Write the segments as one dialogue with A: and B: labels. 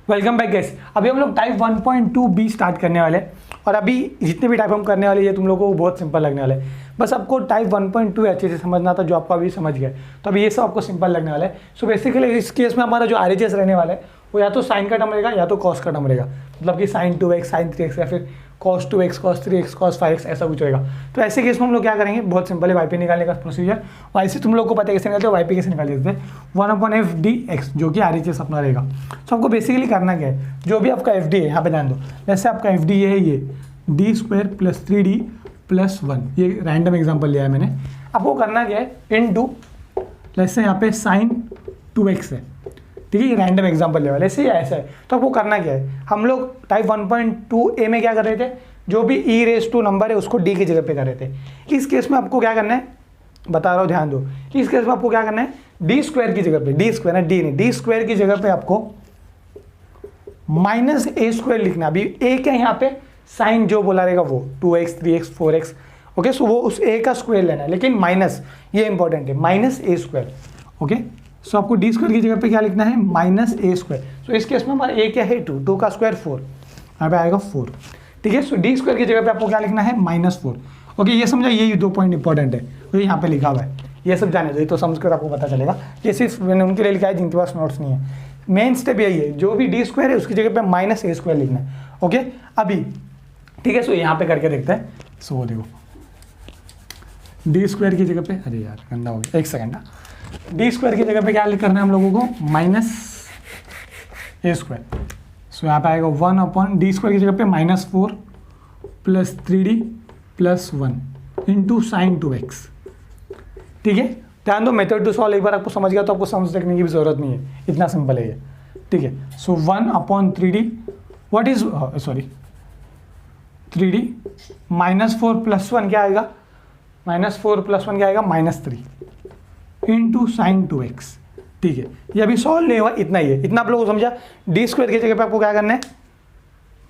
A: Welcome back guys. अभी हम लोग टाइप 1.2 बी स्टार्ट करने वाले हैं और अभी जितने भी टाइप हम करने वाले ये तुम लोगों को बहुत सिंपल लगने वाले है। बस आपको टाइप 1.2 अच्छे से समझना था जो आपको अभी समझ गया, तो अभी ये सब आपको सिंपल लगने वाला है। सो बेसिकली इस केस में हमारा जो RHS रहने वाला है वो या तो साइन का टर्म रहेगा या तो कॉस का टर्म रहेगा, मतलब कि sin 2x sin 3x या फिर cos 2x cos 3x cos 5x ऐसा कुछ रहेगा। तो ऐसे केस में हम लोग क्या करेंगे, बहुत सिंपल है वाईपी निकालने का प्रोसीजर। वाईसी तुम लोग को पता है कैसे निकालते हो, वाईपी कैसे निकाल देते हैं 1/f(dx) जो कि RHS अपना रहेगा। तो आपको बेसिकली करना क्या है, जो भी आपका FD है यहाँ पे ध्यान दो, जैसे आपका FD ये है ये d² + 3d + 1, ये रैंडम एग्जाम्पल लिया है मैंने। आपको करना क्या है इनटू जैसे यहाँ पे sin 2x है, ठीक है, ये रैंडम एग्जाम्पल लेवल ऐसे ही ऐसा है। तो आपको करना क्या है, हम लोग टाइप 1.2a में क्या कर रहे थे, जो भी e⁻² नंबर है उसको d की जगह पे कर रहे थे। इस केस में आपको क्या करना है बता रहा हूँ, ध्यान दो। इस केस में आपको क्या करना है d² की जगह पे, d² ना d नहीं, d² की जगह पे आपको -a² लिखना। अभी a क्या है यहाँ पे, साइन जो बोला रहेगा वो 2x 3x 4x, ओके। सो वो उस a का स्क्वायर लेना है, लेकिन माइनस, ये इंपॉर्टेंट है, -a², ओके। सो आपको d² की जगह पे क्या लिखना है -a²। सो इस केस में हमारा a क्या है 2 का स्क्वायर 4, यहाँ पे आएगा 4, ठीक है। सो d² की जगह पे आपको क्या लिखना है -4, ओके। ये समझा, ये 2 पॉइंट इंपॉर्टेंट है, तो यहाँ पे लिखा हुआ है, ये सब जाने दो, तो समझ कर आपको पता चलेगा। ये सिर्फ मैंने उनके लिए लिखा है जिनके पास नोट्स नहीं है। मेन स्टेप यही है, जो भी d² है उसकी जगह पे -a² लिखना है, ओके। अभी ठीक है, सो यहाँ पे करके देखते हैं। सो वो देखो d² की जगह पे, अरे यार गंदा हो गया, एक सेकेंड ना, d² की जगह पे क्या करना है हम लोगों को -a²। सो यहाँ पे आएगा 1/d² की जगह पे -4 + 3d + 1 इंटू sin 2x, ठीक है। ध्यान दो, मेथड टू सॉल्व एक बार आपको समझ गया तो आपको सम्स देखने की भी जरूरत नहीं है, इतना सिंपल है ये, ठीक है। सो 1/3d व्हाट इज 3d -4 + 1 क्या आएगा, -4 + 1 क्या आएगा -3 इंटू sin 2x, ठीक है। ये अभी सॉल्व नहीं हुआ, इतना ही है, इतना आप लोगों को समझा। d² की जगह पे आपको क्या करना है,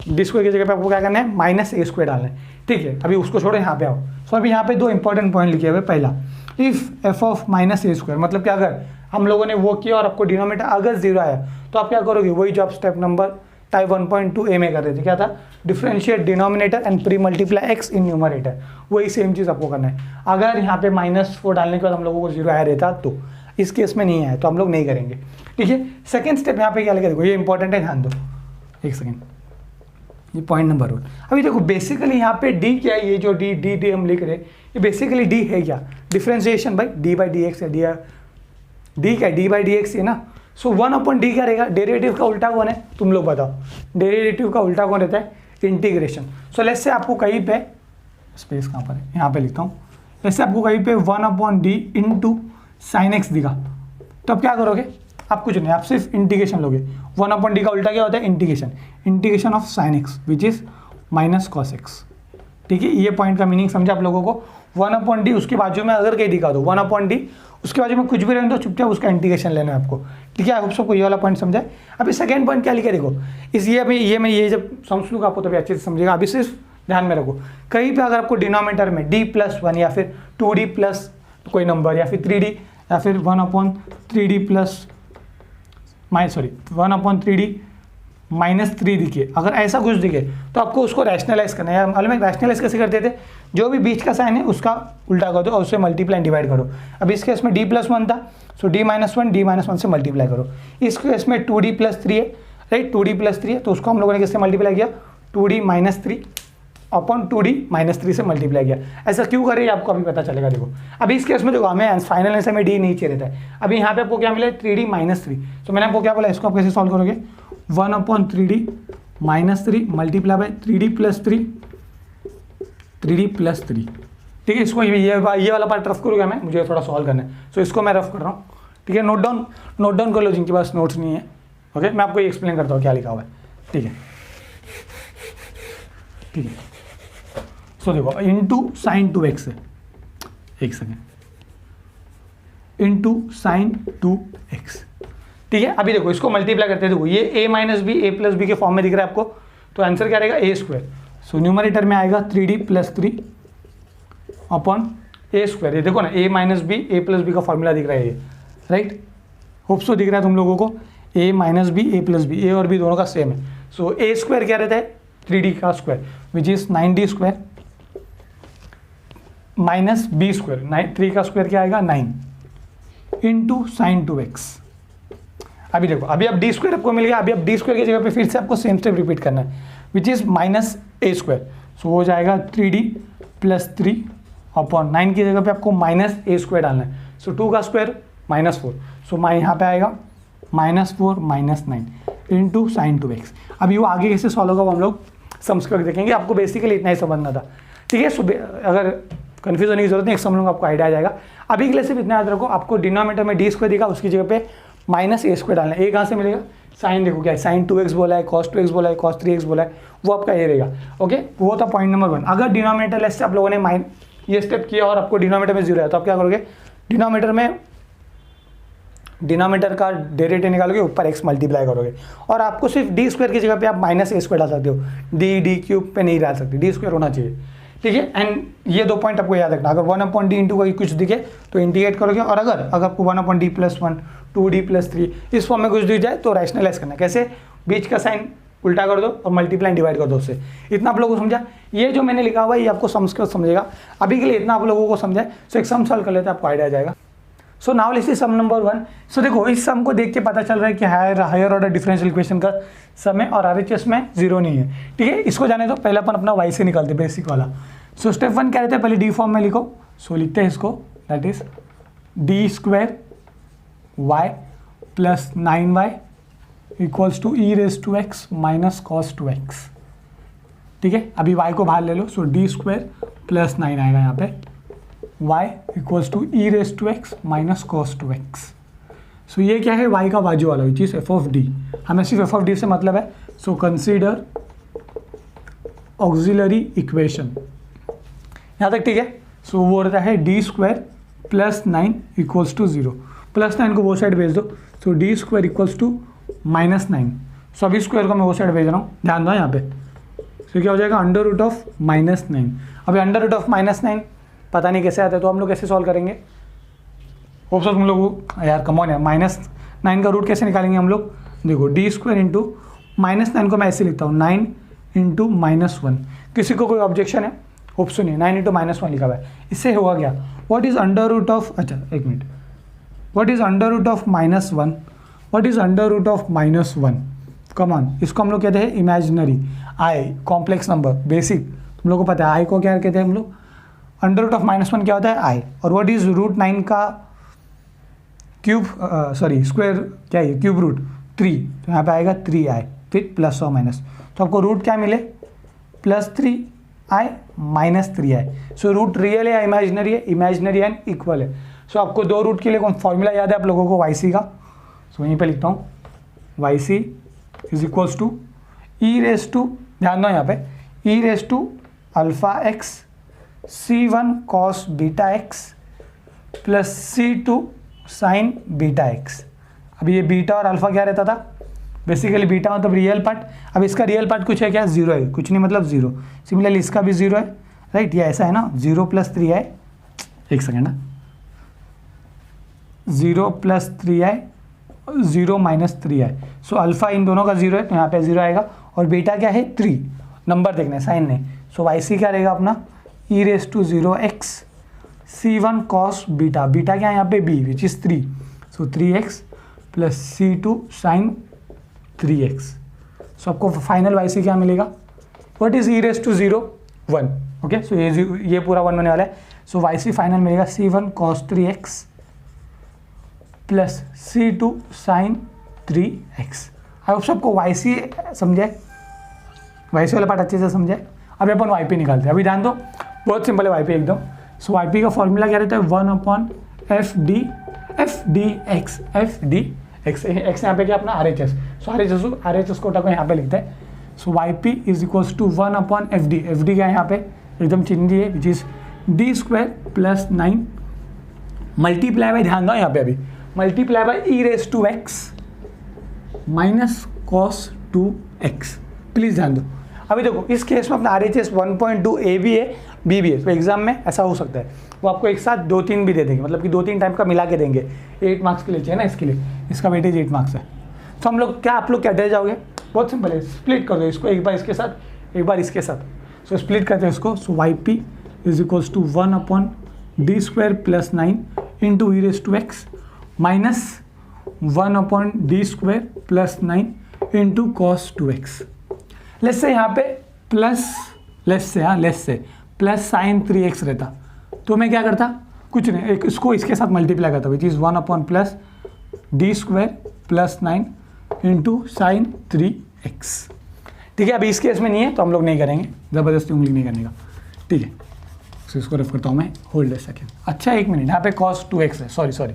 A: d² की जगह पे आपको क्या करना है -a² डालना है, ठीक है। अभी उसको छोड़ो, यहाँ पे आओ। सो अभी यहाँ पे 2 इंपॉर्टेंट पॉइंट लिखे हुए। पहला, इफ f ऑफ -a², मतलब कि अगर हम लोगों ने वो किया और आपको डिनोमिनेटर अगर 0 आया तो आप क्या करोगे, वही जो आप स्टेप नंबर टाइप 1.2a में कर रहे थे, क्या था, differentiate denominator and pre multiply x in numerator, वही सेम चीज़ आपको करना है। अगर यहाँ पे -4 डालने के बाद हम लोगों को 0 आया रहता तो, इस केस में नहीं आया तो हम लोग नहीं करेंगे, ठीक है। सेकेंड स्टेप यहाँ पे क्या लिखा, देखो ये इंपॉर्टेंट है, ध्यान दो, एक सेकेंड, ये पॉइंट नंबर 1। अभी देखो बेसिकली यहाँ पे d क्या है, ये जो d हम लिख रहे हैं, ये बेसिकली d है क्या, डिफरेंशिएशन बाई d/dx है, d क्या d/dx है ना। सो 1/d क्या रहेगा, डेरिवेटिव का उल्टा कौन है, तुम लोग बताओ, डेरिवेटिव का उल्टा कौन रहता है, इंटीग्रेशन। सो लेट्स से आपको कहीं पे, स्पेस कहाँ पर है, यहाँ पे लिखता हूँ, जैसे आपको कहीं पे 1/d इंटू साइन x दिखा, तो आप क्या करोगे, आप कुछ नहीं, आप सिर्फ इंटीग्रेशन लोगे। 1/d का उल्टा क्या होता है, integration of sine x which is -cos x, ठीक है। ये पॉइंट का मीनिंग समझा आप लोगों को। 1/d उसके बाजू में अगर कहीं दिखा दो 1/d, उसके बाजू में कुछ भी रहने दो, चुपचाप उसका इंटीग्रेशन लेना है आपको, ठीक है। आई होप सबको ये वाला पॉइंट समझा है। अभी सेकंड पॉइंट क्या लिखा है, देखो इस ये जब समझ लूँगा आपको तभी अच्छे से समझेगा। अभी सिर्फ ध्यान में रखो, कहीं पे अगर आपको डिनोमिनेटर में d+1 या फिर 2d प्लस कोई नंबर या फिर 3d या फिर 1/3d प्लस 1/3d -3 दिखे, अगर ऐसा कुछ दिखे तो आपको उसको रैशनलाइज करना है। मालूम है रैशनलाइज कैसे करते थे, जो भी बीच का साइन है उसका उल्टा कर दो और उससे मल्टीप्लाई डिवाइड करो। अब इस केस में d+1 था, सो d-1 से मल्टीप्लाई करो। इस केस में 2d + 3 है, राइट, 2d + 3 है, तो उसको हम लोगों ने किससे मल्टीप्लाई किया, 2d - 3 अपॉन 2d - 3 से मल्टीप्लाई किया। ऐसा क्यों करे आपको अभी पता चलेगा। देखो अभी इस केस में देखो हमें फाइनल आंसर में d नीचे रहता है, अभी यहाँ पे आपको क्या मिला 3d - 3, तो मैंने आपको क्या बोला, इसको आप कैसे सॉल्व करोगे, 1/3d - 3 मल्टीप्लाई बाय 3d + 3, ठीक है। इसको ये वाला पार्ट रफ करूँगा मैं, मुझे थोड़ा सॉल्व करना है, सो इसको मैं रफ कर रहा हूँ, ठीक है। नोट डाउन कर लो जिनके पास नोट्स नहीं है, ओके। मैं आपको एक्सप्लेन करता हूँ क्या लिखा हुआ है, ठीक है। सो देखो इंटू sin 2x है, एक सेकेंड, इंटू sin 2x, ठीक है। अभी देखो इसको मल्टीप्लाई करते हैं, देखो ये a - b a + b के फॉर्म में दिख रहा है आपको, तो आंसर क्या रहेगा a²। सो न्यूमरेटर में आएगा 3d + 3 अपॉन a², ये देखो ना a - b a + b का फॉर्मूला दिख रहा है ये, राइट, होप सो दिख रहा है तुम लोगों को। ए माइनस बी ए प्लस बी, ए और बी दोनों का सेम है। सो ए स्क्वायर क्या रहता है 3d का square which is 9d square minus b square, 3 का स्क्वायर क्या आएगा 9 इंटू साइन 2x। अभी देखो अभी अब डी स्क्वायर आपको मिल गया, अभी अब डी स्क्वायर की जगह पे फिर से आपको सेम स्टेप रिपीट करना है which is minus a square. So हो जाएगा 3d प्लस 3 अपॉन 9 की जगह पे आपको माइनस ए स्क्वायर डालना है। सो 2 का स्क्वायर माइनस 4, सो यहाँ पे आएगा -4 - 9 इंटू साइन 2x। अभी वो आगे कैसे सॉल्व होगा वो हम लोग सम्स करके देखेंगे, आपको बेसिकली इतना ही समझना था, ठीक है। सो अगर कन्फ्यूज होने की जरूरत नहीं, एक समझ लूँगा आपको आइडिया आ जाएगा। अभी के लिए सिर्फ इतना याद रखो, आपको डिनोमिनेटर में डी स्क्वायर दिखा, उसकी जगह पे माइनस ए स्क्वायर डालना है। ए कहाँ से मिलेगा, साइन देखो क्या है, साइन 2x बोला है, कॉस 2x बोला है, कॉस 3x बोला है, वो आपका ये रहेगा। ओके, वो था पॉइंट नंबर 1। अगर डिनोमिनेटर लेस से आप लोगों ने ये स्टेप किया और आपको डिनोमिनेटर में 0 है तो आप क्या करोगे, डिनोमिनेटर का डेरिवेटिव निकालोगे, ऊपर x मल्टीप्लाई करोगे, और आपको सिर्फ डी स्क्वायर की जगह पे आप माइनस ए स्क्वायर डाल सकते हो, डी क्यूब पे नहीं डाल सकते, डी स्क्वायर होना चाहिए, ठीक है। एंड ये 2 पॉइंट आपको याद रखना, अगर 1/d इंटू का कुछ दिखे तो इंटीग्रेट करोगे, और अगर आपको 1/d + 1 2d + 3 इस फॉर्म में कुछ दिख जाए तो रैशनलाइज करना, कैसे, बीच का साइन उल्टा कर दो और मल्टीप्लाई डिवाइड कर दो उससे। इतना आप लोगों को समझा, ये जो मैंने लिखा हुआ है ये आपको समझेगा। अभी के लिए इतना आप लोगों को समझा है। सो एक सम सॉल्व कर लेते हैं, आपको आइडिया आ जाएगा। So now let's see sum number 1। सो देखो इस सम को देख के पता चल रहा है कि हायर ऑर्डर डिफरेंशियल इक्वेशन का सम है और RHS में 0 नहीं है, ठीक है। इसको जाने तो पहले अपन अपना y से निकालते हैं, बेसिक वाला। सो स्टेप 1 क्या रहता है, पहले डी फॉर्म में लिखो। सो लिखते हैं इसको, that is d² y + 9y equals to e⁻x - cos 2x, ठीक है। अभी y को बाहर ले लो, सो d² + 9 आएगा यहाँ पे, y equals to e⁻x - cos 2x। So ये क्या है, y का बाजू वाला विच इज f(d). हमें सिर्फ f(d) से मतलब है। सो कंसीडर ऑक्सिलरी इक्वेशन, यहाँ तक ठीक है। सो वो रहता है d² + 9 इक्वल्स टू 0, +9 को वो साइड भेज दो। सो d² इक्वल्स टू -9। सो अभी स्क्वायर को मैं वो साइड भेज रहा हूँ, ध्यान दो यहाँ पे। सो क्या हो जाएगा, √(-9). अभी √(-9) पता नहीं कैसे आता है, तो हम लोग कैसे सॉल्व करेंगे, होप सो तुम लोग यार कमॉन है, -9 का रूट कैसे निकालेंगे हम लोग। देखो d² इंटू -9 को मैं ऐसे लिखता हूँ, 9 इंटू -1। किसी को कोई ऑब्जेक्शन है, होप सो नहीं, 9 इंटू -1 लिखा हुआ है। इससे होगा क्या, व्हाट इज √(, अच्छा एक minute, what is √(-1), what is √(-1), come on, इसको हम लोग कहते हैं इमेजिनरी आई, कॉम्प्लेक्स नंबर, बेसिक तुम लोग को पता है आई को क्या कहते हैं हम लोग, √(-1) क्या होता है आई, और व्हाट इज √9 का क्यूब, स्क्वायर क्या है, क्यूब रूट 3, तो यहाँ पे आएगा 3i, फिर प्लस और माइनस, तो आपको रूट क्या मिले, +3i - 3i। So root real है या इमेजिनरी है, इमेजिनरी एंड इक्वल है। सो आपको 2 रूट के लिए कौन फॉर्मूला याद है आप लोगों को, YC का। सो वहीं पे लिखता हूँ, YC इज इक्वल्स टू ध्यान दो यहाँ पे, e⁻∝x C1 cos βx + C2 sin βx। अब ये बीटा और अल्फा क्या रहता था, बेसिकली बीटा मतलब रियल पार्ट। अब इसका रियल पार्ट कुछ है क्या, 0 है, कुछ नहीं मतलब 0। सिमिलरली इसका भी 0 है, राइट, ये ऐसा है ना, 0 + 3i, एक सेकेंड ना, 0 + 3i 0 - 3i। सो अल्फा इन दोनों का 0 है, तो यहाँ पे 0 आएगा, और बीटा क्या है 3, नंबर देखना है, साइन नहीं। सो YC क्या रहेगा अपना, e⁻0x C1 cos beta, beta क्या है यहाँ पे b which is 3, so 3x + C2 sin 3x। सो आपको फाइनल YC क्या मिलेगा, व्हाट इज e⁻0 1, ओके। सो ये पूरा 1 होने वाला है। सो YC फाइनल मिलेगा C1 cos 3x + C2 sin 3x। आई होप सबको YC समझे, YC वाला पार्ट अच्छे से समझे। अभी अपन YP निकालते हैं, अभी ध्यान दो, बहुत सिंपल है YP एकदम। सो YP का फॉर्मूला क्या रहता है, 1/FD(x), x यहाँ पे क्या अपना RHS। सो RHS को उठाकर यहाँ पे लिखते हैं। So YP is equals to 1/FD, FD क्या है यहाँ पे एकदम चिन्ह है, which is d² + 9 multiply by, ध्यान दो यहाँ पे, अभी multiply by e⁻x - cos 2x। Please ध्यान दो। अभी देखो इस केस में अपना RHS 1.2 A भी है, B भी है, तो एग्जाम में ऐसा हो सकता है वो आपको एक साथ 2-3 भी दे देंगे, मतलब कि 2-3 टाइप का मिला के देंगे। 8 मार्क्स के लिए चाहिए ना, इसके लिए इसका वेटेज 8 मार्क्स है। तो हम लोग क्या, आप लोग क्या डर जाओगे, बहुत सिंपल है, स्प्लिट कर दो इसको, एक बार इसके साथ एक बार इसके साथ। सो स्प्लिट करते हैं इसको। So y p is equals to 1 upon d square plus 9 into e raise to x minus 1 upon d square plus 9 into cos 2x। Let's say यहाँ पे plus, let's say plus sine 3x रहता तो मैं क्या करता, कुछ नहीं, एक इसको इसके साथ मल्टीप्लाई करता, विच is 1 upon plus D square plus 9 into sine 3x। ठीक है, अभी इस केस में नहीं है तो हम लोग नहीं करेंगे, ज़बरदस्ती उंगली नहीं करने का। ठीक है, तो इसको रेफ करता हूँ मैं, होल्ड ए सेकेंड। अच्छा 1 मिनट, यहाँ पे cos 2x है, सॉरी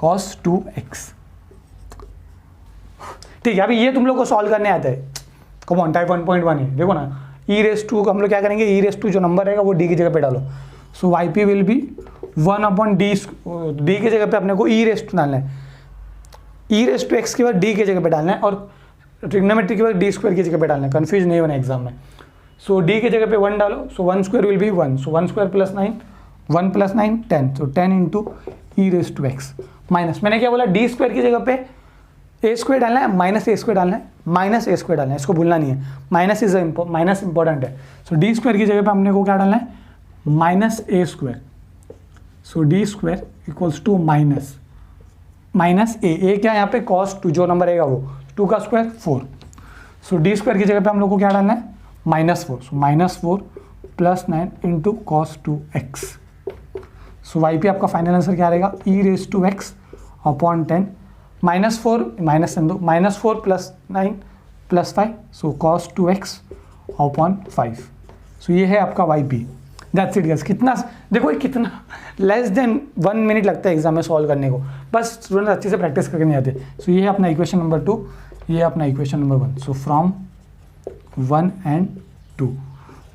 A: cos 2x। ठीक है, अभी ये तुम लोग को सॉल्व करने आता है, कम ऑन, टाइप 1.1 है, देखो ना, ई रेस टू हम लोग क्या करेंगे, ई रेस टू जो नंबर रहेगा वो डी की जगह पे डालो। So y p will be 1 upon d की जगह पे अपने को ई रेस टू डालना है, ई रेस टू एक्स के बाद डी की जगह पे डालना है, और ट्रिग्नोमेट्री के बाद डी स्क्वायर की जगह पे डालना है, कन्फ्यूज नहीं होना एग्जाम में। सो डी की जगह पे 1 डालो, so 1 square will be 1, so 1 square plus 9, 1 plus 9 10, so 10 into e raise to x minus, मैंने क्या बोला, डी स्क्वायर की जगह पे ए स्क्वायर डालना है, माइनस ए स्क्वायर डालना है, माइनस ए स्क्वायर डालना है, इसको भूलना नहीं है, माइनस इंपॉर्टेंट है। सो डी स्क्वायर की जगह पे हमने को क्या डालना है, minus a square. So D square equals to minus a क्या है यहाँ पे, कॉस 2 जो नंबर रहेगा वो 2 का स्क्वायर 4। सो डी स्क्वायर की जगह पे हम लोग को क्या डालना है, -4, so -4 plus 9 into cos 2x। So y p आपका फाइनल आंसर क्या रहेगा, e raise to x upon 10 -4 plus 9 plus 5, so cos 2x upon 5। So ये है आपका y p. That's it guys. कितना देखो, ये कितना लेस देन 1 मिनट लगता है एग्जाम में सॉल्व करने को, बस स्टूडेंट अच्छे से प्रैक्टिस करके नहीं आते। सो ये है अपना इक्वेशन नंबर 2, ये है अपना equation number 1। So from 1 and 2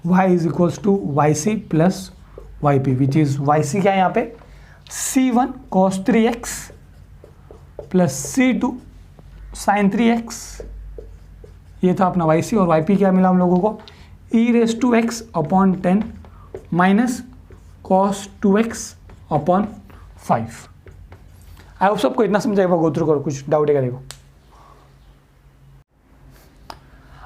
A: y is equals to y c plus y p, which is y c क्या है यहाँ पे, c1 cos 3x plus c2 sin 3x, ये था अपना वाई सी। और वाई पी क्या मिला हम लोगों को, e raise to x upon 10 minus cos 2x upon 5। I hope सबको इतना समझाएगा, गो थ्रू करो, कुछ डाउट है देखो।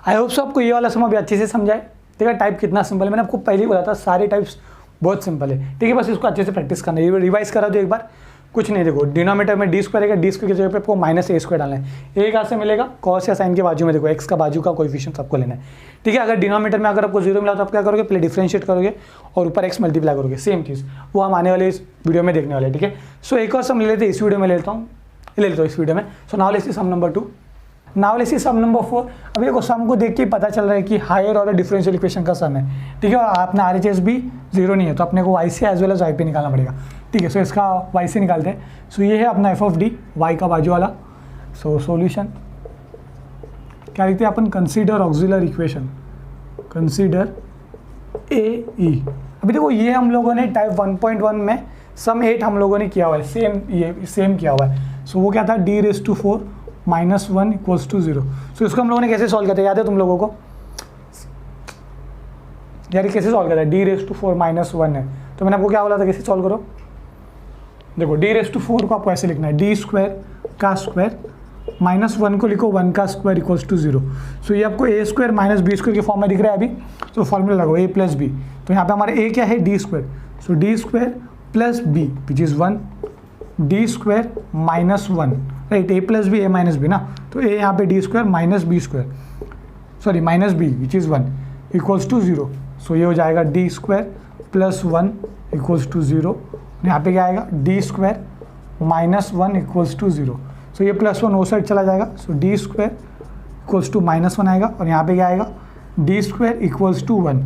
A: आई होप सबको ये वाला सम भी अच्छे से समझाए। देखा टाइप कितना सिंपल है, मैंने आपको पहले ही बोला था सारे टाइप्स बहुत सिंपल है। ठीक है, बस इसको अच्छे से प्रैक्टिस करना है, रिवाइज करा दो एक बार, कुछ नहीं। देखो डिनोमीटर में डी स्क्वायर है, डी स्क्वायर की जगह पे आपको माइनस ए स्क्वायर डालना है। ए कहाँ से मिलेगा, कॉस या साइन के बाजू में, देखो एक्स का बाजू का कोएफिशिएंट आपको लेना है। ठीक है, अगर डिनोमीटर में अगर आपको 0 मिला तो आप क्या करोगे, पहले डिफरेंशिएट करोगे और ऊपर एक्स मल्टीप्लाई करोगे, सेम चीज़ वो हम आने वाले इस वीडियो में देखने वाले। ठीक है, सो एक और सम ले लेते हैं, इस वीडियो में ले लेता हूँ, इस वीडियो में। So now let's see sum number 2, now let's see sum number 4। अभी देखो सम को देख के पता चल रहा है कि हायर ऑर्डर डिफरेंशियल इक्वेशन का सम है। ठीक है, और अपना RHS भी 0 नहीं है, तो अपने को y c as well as y p निकालना पड़ेगा। ठीक है, सो इसका वाई सी निकालते हैं। सो ये है अपना एफ ऑफ डी, वाई का बाजू वाला। सो सॉल्यूशन क्या लिखते हैं अपन, कंसीडर ऑक्सिलर इक्वेशन, कंसीडर ए ई। अभी देखो ये हम लोगों ने टाइप 1.1 में सम 8 हम लोगों ने किया हुआ है, सेम किया हुआ है। सो वो क्या था, d raise to 4 minus 1 equals to 0। So इसको हम लोगों ने कैसे सॉल्व किया था, याद है तुम लोगों को, यार कैसे सॉल्व किया था, डी रेस टू 4 माइनस 1 है, तो मैंने आपको क्या बोला था कैसे सॉल्व करो। देखो डी रेस टू 4 को आपको ऐसे लिखना है, डी स्क्वायर का स्क्वायर माइनस 1 को लिखो 1 का स्क्वायर इक्वल्स टू 0। सो ये आपको ए स्क्वायर माइनस बी स्क्वायर के फॉर्म में दिख रहा है अभी, तो फॉर्मूला लगाओ ए प्लस बी। तो यहाँ पे हमारा ए क्या है, D square, so D square plus b which is 1, D square minus 1, right, a plus b a minus b ना, तो ए यहाँ पे D square minus b square, sorry minus b which is 1 equals to 0। So ये हो जाएगा D square plus 1 equals to 0। यहाँ पे क्या आएगा, D square minus 1 equals to 0। So ये प्लस 1 वो साइड चला जाएगा, so D square equals to minus 1 आएगा, और यहाँ पे क्या आएगा, डी स्क्वायर इक्वल्स टू 1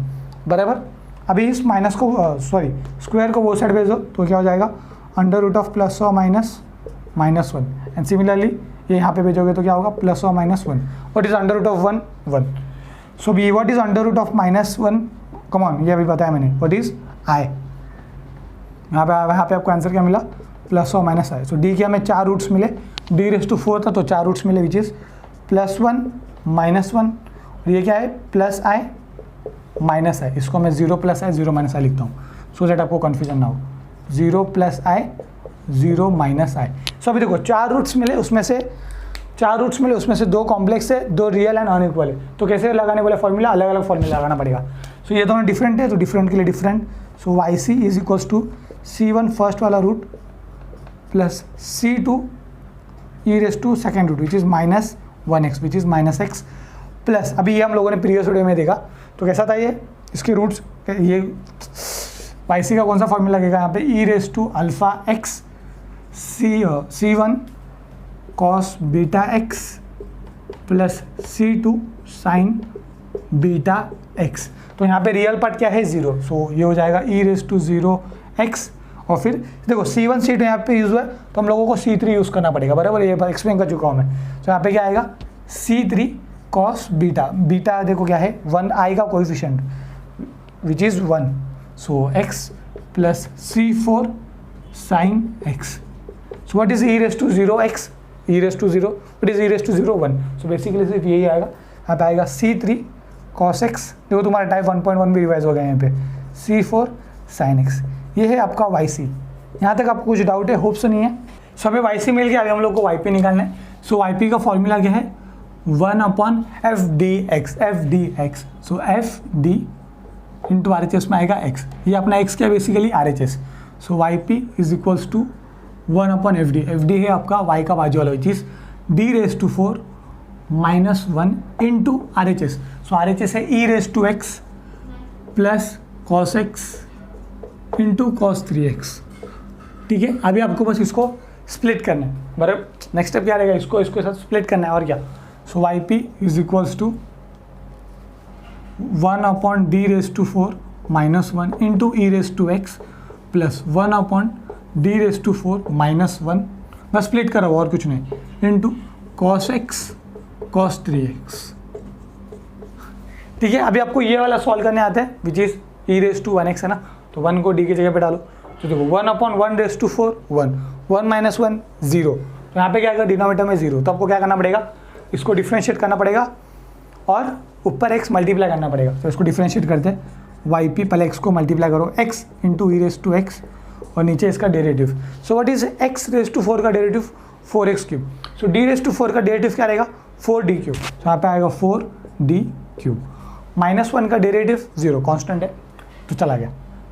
A: बराबर। अभी इस माइनस को सॉरी स्क्वायर को वो साइड भेज दो, तो क्या हो जाएगा, अंडर रूट ऑफ प्लस और माइनस -1। एंड सिमिलरली ये यहाँ पे भेजोगे तो क्या होगा, प्लस और -1। What is under root of 1, 1। So b what is under root of -1, come on, ये अभी बताया मैंने, व्हाट इज आई। यहाँ पे आपको आंसर क्या मिला, प्लस और माइनस आई। सो डी के हमें 4 रूट्स मिले, डी रेस टू 4 था तो 4 रूट्स मिले, विच इज़ +1 -1, और ये क्या है, प्लस आई माइनस आई। इसको मैं 0 + आई 0 - आई लिखता हूँ, सो दैट आपको कन्फ्यूजन ना हो, 0 + आई 0 - आई। सो अभी देखो 4 रूट्स मिले, उसमें से 4 रूट्स मिले, उसमें से 2 कॉम्प्लेक्स है, 2 रियल एंड अनइक्वल है, तो कैसे लगाने वाले फॉर्मूला, अलग अलग फॉर्मूला लगाना पड़ेगा। सो ये दोनों डिफरेंट है, तो डिफरेंट के लिए different. So y c is equals to C1 first वाला root plus C2 e raise to second root which is -1x which is -x plus, अभी ये हम लोगों ने प्रीवियस वीडियो में देखा तो कैसा था ये, इसके रूट्स, ये वाई सी का कौन सा फॉर्मूला लगेगा यहाँ पे, e raise to alpha x C1 cos beta x plus C2 sine beta x. तो यहाँ पे रियल पार्ट क्या है 0, सो ये हो जाएगा ई रेस टू 0x, और फिर देखो C1 C2 यहाँ पे यूज़ हुआ है तो हम लोगों को C3 यूज़ करना पड़ेगा, बराबर, ये एक्सप्लेन कर चुका हूँ मैं। तो यहाँ पे क्या आएगा C3 कॉस बीटा, बीटा देखो क्या है 1 आएगा coefficient which is 1, so x plus C4 sine x। So what is e raise to 0x, e raise to 0, what is e raise to 0 1, so basically सिर्फ यही आएगा। यहाँ पे आएगा C3 कॉस x, देखो तुम्हारा टाइप 1.1 भी रिवाइज हो गया यहाँ पे, C4 साइन x। ये है आपका वाई सी। यहाँ तक आपको कुछ डाउट है, होप सो नहीं है। सो अभी वाई सी मिल गया, अभी हम लोग को वाई पी निकालना है। सो वाई पी का फॉर्मूला क्या है 1/f dx, so f d into r h s में आएगा x, ये अपना x क्या basically r h s. So y p is equals to 1/f d, f d है आपका y का बाजू वाला चीज़, d raise to 4 -1 into r h s. So r h s है e raise to x plus cos x into cos 3x, ठीक है। अभी आपको बस इसको स्प्लिट करना है, बराबर। नेक्स्ट स्टेप क्या रहेगा, इसको इसके साथ स्प्लिट करना है, और क्या। So y p is equals to 1/d raise to 4 -1 into e raise to x plus 1/d raise to 4 -1, बस स्प्लिट करो और कुछ नहीं, into cos x cos 3x, ठीक है। अभी आपको ये वाला सॉल्व करने आता है which is e raise to 1x है ना, तो 1 को d की जगह पे डालो, तो देखो 1/1 रेस टू 4 1, 1 - 1 0, तो यहाँ पे क्या आएगा डिनोमिनेटर में 0, तो आपको क्या करना पड़ेगा, इसको डिफ्रेंशिएट करना पड़ेगा और ऊपर x मल्टीप्लाई करना पड़ेगा। तो इसको डिफ्रेंशिएट करते हैं, वाई पी पहले x को मल्टीप्लाई करो x into e raise to x और नीचे इसका derivative. So what is x raise to 4 का derivative 4x cube, so d raise to 4 का डेरिवेटिव क्या रहेगा 4d क्यूब, तो यहाँ पे आएगा 4d क्यूब, -1 का डेरिवेटिव 0 कॉन्स्टेंट है तो चला गया,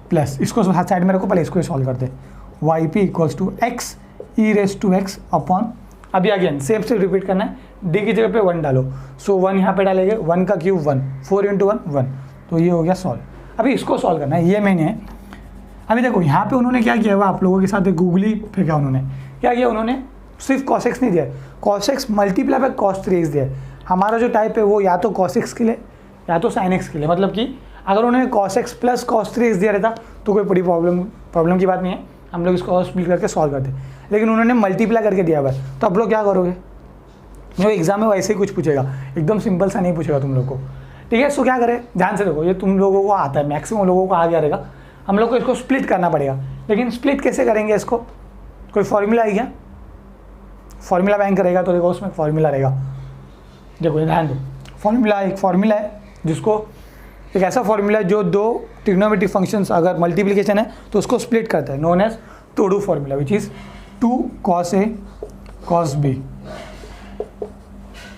A: प्लस इसको साइड में रखो, पहले इसको सॉल्व करते हैं, y p equals to x e raise to x upon, अभी अगेन सेम से रिपीट करना है, डी की जगह पे 1 डालो, सो 1 यहाँ पे डालेंगे, 1 का क्यूब 1, 4 × 1 1, तो ये हो गया सॉल्व। अभी इसको सॉल्व करना है, ये मैंने है। अभी देखो यहाँ पे उन्होंने क्या किया हुआ, आप लोगों के साथ गूगली फेंका, उन्होंने क्या किया, उन्होंने सिर्फ cos x नहीं दिया, cos x multiply by cos 3x दिया है। हमारा जो टाइप है वो या तो cos x के लिए या तो sin x के लिए, मतलब कि अगर उन्होंने cos x plus cos 3x दिया रहता तो कोई बड़ी प्रॉब्लम की बात नहीं है, हम लोग इसको स्प्लिट करके सॉल्व करते, लेकिन उन्होंने मल्टीप्लाई करके दिया हुआ है, तो आप लोग क्या करोगे, जो एग्जाम में वैसे ही कुछ पूछेगा, एकदम सिंपल सा नहीं पूछेगा तुम लोग को, ठीक है। सो क्या करें, ध्यान से देखो, ये तुम लोगों को आता है, मैक्सिमम लोगों को आ गया रहेगा, हम लोग को इसको स्प्लिट करना पड़ेगा, लेकिन स्प्लिट कैसे करेंगे, इसको कोई फॉर्मूला है क्या, फॉर्मूला बैंक रहेगा तो देखो उसमें फॉर्मूला रहेगा, देखो ये ध्यान दो, फॉर्मूला एक फॉर्मूला है जिसको, एक ऐसा फॉर्मूला है जो दो ट्रिग्नोमेट्रिक फंक्शंस अगर मल्टीप्लिकेशन है तो उसको स्प्लिट करता है, नोन एज तोड़ू formula, which is 2 cos A cos B,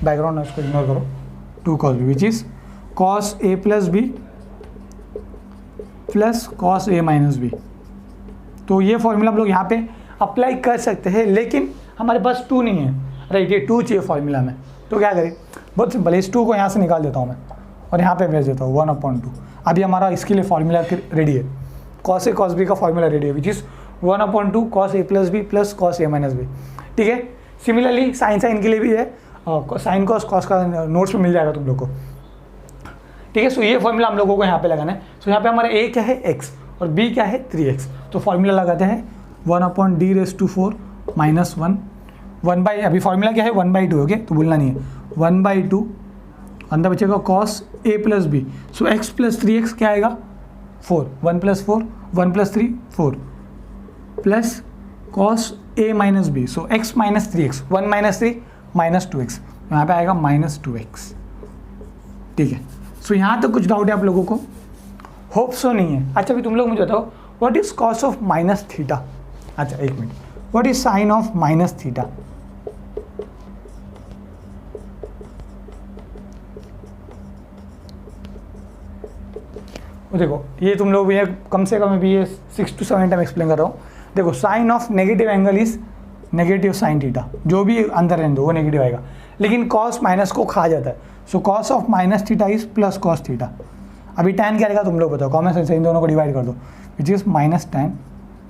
A: background उसको इग्नोर करो, 2 cos B which is cos A plus B plus cos A minus B। तो ये फॉर्मूला हम लोग यहाँ पे अप्लाई कर सकते हैं, लेकिन हमारे पास 2 नहीं है, राइट, ये 2 चाहिए फॉर्मूला में, तो क्या करें, बहुत सिंपल है, इस 2 को यहाँ से निकाल देता हूँ मैं और यहाँ पे भेज देता हूँ 1/2। अभी हमारा इसके लिए फॉर्मूला रेडी है, cos A cos B का फॉर्मूला रेडी है, which is 1/2 cos A plus B plus cos A minus B, ठीक है। सिमिलरली साइन के लिए भी है, साइन कॉस कॉस का नोट्स में मिल जाएगा तुम लोग को, ठीक है। सो ये फॉर्मूला हम लोगों को यहाँ पे लगाना है। सो यहाँ पे हमारा A क्या है x और B क्या है 3x, तो फॉर्मूला लगाते हैं 1/d रेस टू 4 -1 1/, अभी फॉर्मूला क्या है 1/2, ओके, तो भूलना नहीं है, 1/2 अंदर बचेगा cos A plus B, so x plus 3x क्या आएगा 4, 1 + 4 1 + 3 4 plus cos A minus B, so x minus 3x, 1 - 3 -2x, यहाँ पे आएगा -2x, ठीक है। सो यहाँ तक कुछ डाउट है आप लोगों को, होप सो नहीं है। अच्छा अभी तुम लोग मुझे बताओ, व्हाट इज cos ऑफ -θ, अच्छा एक minute, what is sine of -θ, देखो ये तुम लोग भी कम से कम भी ये 6 to 7 टाइम एक्सप्लेन कर रहा हूँ। देखो sine of negative angle is negative sine theta, जो भी अंदर रहने दो वो नेगेटिव आएगा, लेकिन कॉस माइनस को खा जाता है। So cos of minus theta is plus cos theta. अभी टैन क्या रहेगा तुम लोग बताओ, कॉमन सेंस से इन दोनों को डिवाइड कर दो, विच इज माइनस टैन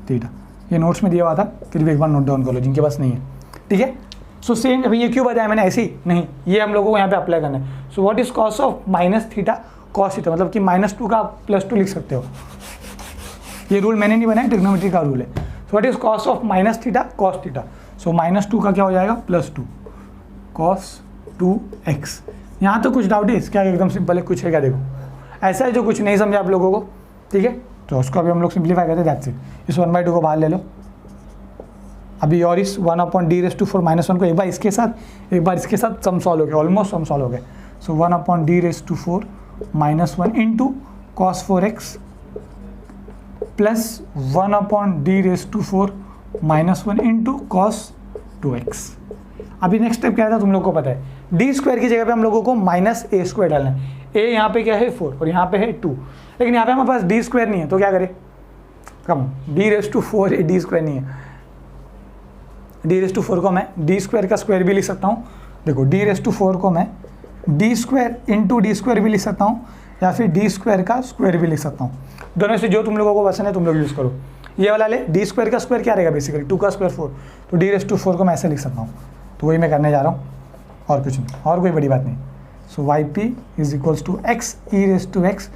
A: थीटा। ये नोट्स में दिया हुआ था, फिर भी एक बार नोट डाउन कर लो जिनके पास नहीं है, ठीक है। सो सेम, अभी ये क्यों बताया मैंने ऐसे ही नहीं, ये हम लोगों को यहाँ पे अप्लाई करना है। So what is cos of minus theta cos theta, मतलब कि -2 का +2 लिख सकते हो। ये रूल मैंने नहीं बनाया, ट्रिग्नोमेट्री का रूल है। So what is cos of minus theta cos theta. So -2 का क्या हो जाएगा +2 cos 2x। यहाँ तो कुछ डाउट है इसका, एकदम सिंपल है, कुछ है क्या देखो, ऐसा है जो कुछ नहीं समझा आप लोगों को, ठीक है। तो उसको अभी हम लोग सिंप्लीफाई करते हैं, दैट्स इट। इस 1/2 को बाहर ले लो अभी, और इस 1/d⁻⁴ -1 को एक बार इसके साथ एक बार इसके साथ सम सॉल्व हो गया, ऑलमोस्ट सम सॉल्व हो गया। सो 1/d⁻⁴ -1 into cos 4x plus 1/d⁻⁴ -1 into cos 2x। अभी नेक्स्ट स्टेप क्या था तुम लोग को पता है, d² की जगह पे हम लोगों को -a² डालना है। a यहाँ पे क्या है 4 और यहाँ पे है 2, लेकिन यहाँ पे हमारे पास d² नहीं है, तो क्या करें, कम d⁻⁴ है, d² नहीं है। d⁻⁴ को मैं d² का स्क्वायर भी लिख सकता हूँ। देखो d⁻⁴ को मैं d² इंटू d² भी लिख सकता हूँ, या फिर d² का स्क्वायर भी लिख सकता हूँ। दोनों से जो तुम लोगों को पसंद है तुम लोग यूज़ करो। ये वाला ले, d² का स्क्वायर क्या रहेगा बेसिकली 2 का स्क्वायर 4, तो d⁻⁴ को मैं ऐसे लिख सकता हूँ। तो वही मैं करने जा रहा हूँ, और कुछ नहीं, और कोई बड़ी बात नहीं। So yp is equals to x e⁻x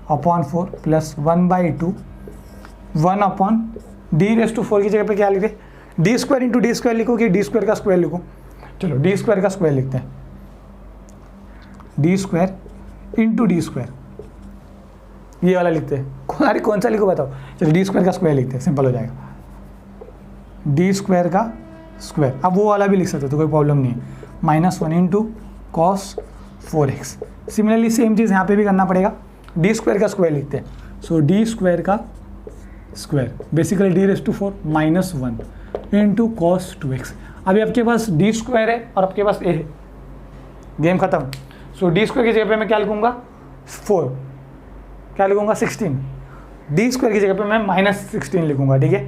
A: upon 4 plus 1/2 1/d⁻⁴ की जगह पे क्या लिखे, d² इंटू d² लिखो कि d² का स्क्वायर लिखो। चलो d² का स्क्वायर लिखते हैं, d² इंटू d², ये वाला लिखते हैं। अरे कौन सा लिखो बताओ, चलो d² का स्क्वायर लिखते हैं, सिंपल हो जाएगा, d² का स्क्वायर। अब वो वाला भी लिख सकते हो तो कोई प्रॉब्लम नहीं है, -1 into cos 4x। Similarly same चीज़ यहाँ पे भी करना पड़ेगा, d² का स्क्वायर लिखते हैं। सो d² का square basically d⁻⁴ -1 into cos 2x। अभी आपके पास d² है और आपके पास a है, गेम खत्म। सो d² की जगह पे मैं क्या लिखूँगा 4, क्या लिखूँगा 16, d² की जगह पे मैं -16 लिखूँगा, ठीक है।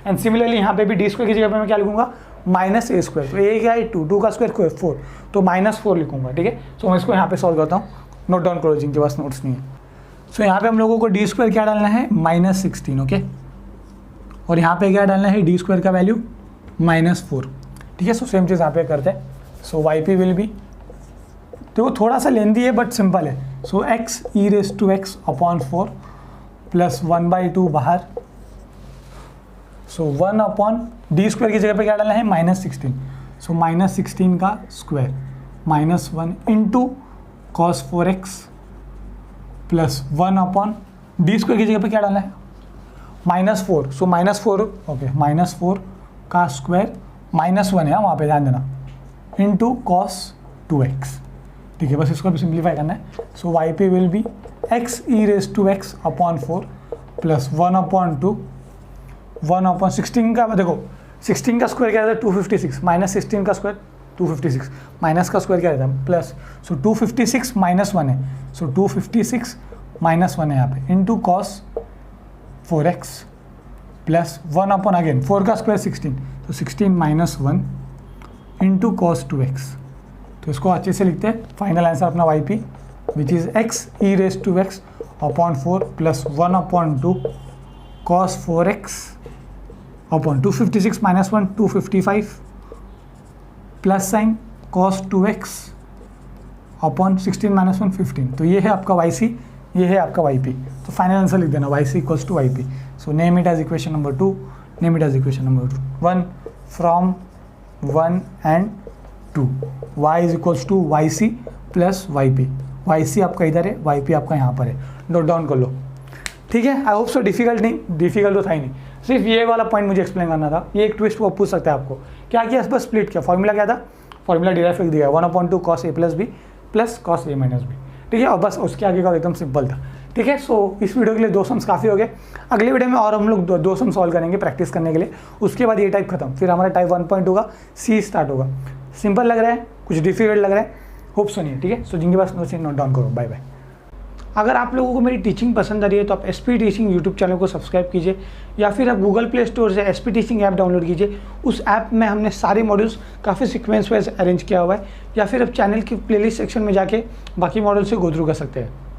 A: एंड सिमिलरली यहाँ पे भी d² की जगह पे मैं क्या लिखूँगा -a²। तो a क्या है 2, 2 का स्क्वायर 4, तो -4 लिखूँगा, ठीक है। सो मैं इसको यहाँ पे सॉल्व करता हूँ, नोट डाउन करो जिनके पास नोट्स नहीं है। सो यहाँ पे हम लोगों को d² क्या डालना है -16, ओके, और यहाँ पे क्या डालना है d² का वैल्यू -4, ठीक है। सो सेम चीज़ यहाँ पे करते हैं। सो yp विल बी, तो वो थोड़ा सा लेंदी है बट सिंपल है। सो x e⁻x अपॉन 4 प्लस 1/2 बाहर, सो 1/d² की जगह पे क्या डालना है -16, सो -16 का square -1 into cos 4x plus 1/d² की जगह पे क्या डालना है -4, सो -4 ओके, -4 का स्क्वायर -1 है वहाँ पे ध्यान देना, इंटू cos 2x, ठीक है। बस इसको भी सिंप्लीफाई करना है। सो yp will be x e⁻x upon 4 plus 1/2 1/16 का, देखो 16 का स्क्वायर क्या रहता है 256, -16 का स्क्वायर 256, माइनस का स्क्वायर क्या रहता है प्लस, सो 256 -1 है, सो 256 -1 है यहाँ पे, into cos 4x plus 1 again 4 का स्क्वायर 16, तो 16 -1 इंटू cos 2x। तो इसको अच्छे से लिखते हैं, फाइनल आंसर अपना yp which is x e⁻x upon 4 plus 1/2 cos 4x upon 256 -1 255 plus sign cos 2x upon 16 -1 15। तो ये है आपका yc, ये है आपका yp। तो फाइनल आंसर लिख देना yc equals to yp। So name it as equation number 2, name it as equation number 1 from 1 and 2, y is equals to yc plus yp। yc आपका इधर है, yp आपका यहाँ पर है, नोट डाउन कर लो, ठीक है। आई होप सो डिफिकल्ट नहीं, डिफिकल्ट तो था ही नहीं, सिर्फ ये वाला पॉइंट मुझे एक्सप्लेन करना था। ये एक ट्विस्ट वो पूछ सकता है आपको, क्या किया बस स्प्लिट किया, फॉर्मूला क्या था, फॉर्मूला डिराइव लिख दिया 1/2 cos a plus b plus cos a minus b, ठीक है। और बस उसके आगे का एकदम सिंपल था, ठीक है। सो इस वीडियो के लिए 2 सम्स काफ़ी हो गए। अगले वीडियो में और हम लोग 2 सम सॉल्व करेंगे प्रैक्टिस करने के लिए, उसके बाद ये टाइप खत्म, फिर हमारा टाइप 1.2 का सी स्टार्ट होगा। सिंपल लग रहा है, कुछ डिफिकल्ट लग रहा है, होप सो नहीं, ठीक है। सो जिनके पास नोट डाउन करो, बाय बाय। अगर आप लोगों को मेरी टीचिंग पसंद आ रही है तो आप SP टीचिंग यूट्यूब चैनल को सब्सक्राइब कीजिए, या फिर आप गूगल प्ले स्टोर से SP टीचिंग ऐप डाउनलोड कीजिए। उस ऐप में हमने सारे मॉड्यूल्स काफ़ी सीक्वेंस वाइज अरेंज किया हुआ है, या फिर आप चैनल की प्लेलिस्ट सेक्शन में जाके बाकी मॉडल से गो थ्रू कर सकते हैं।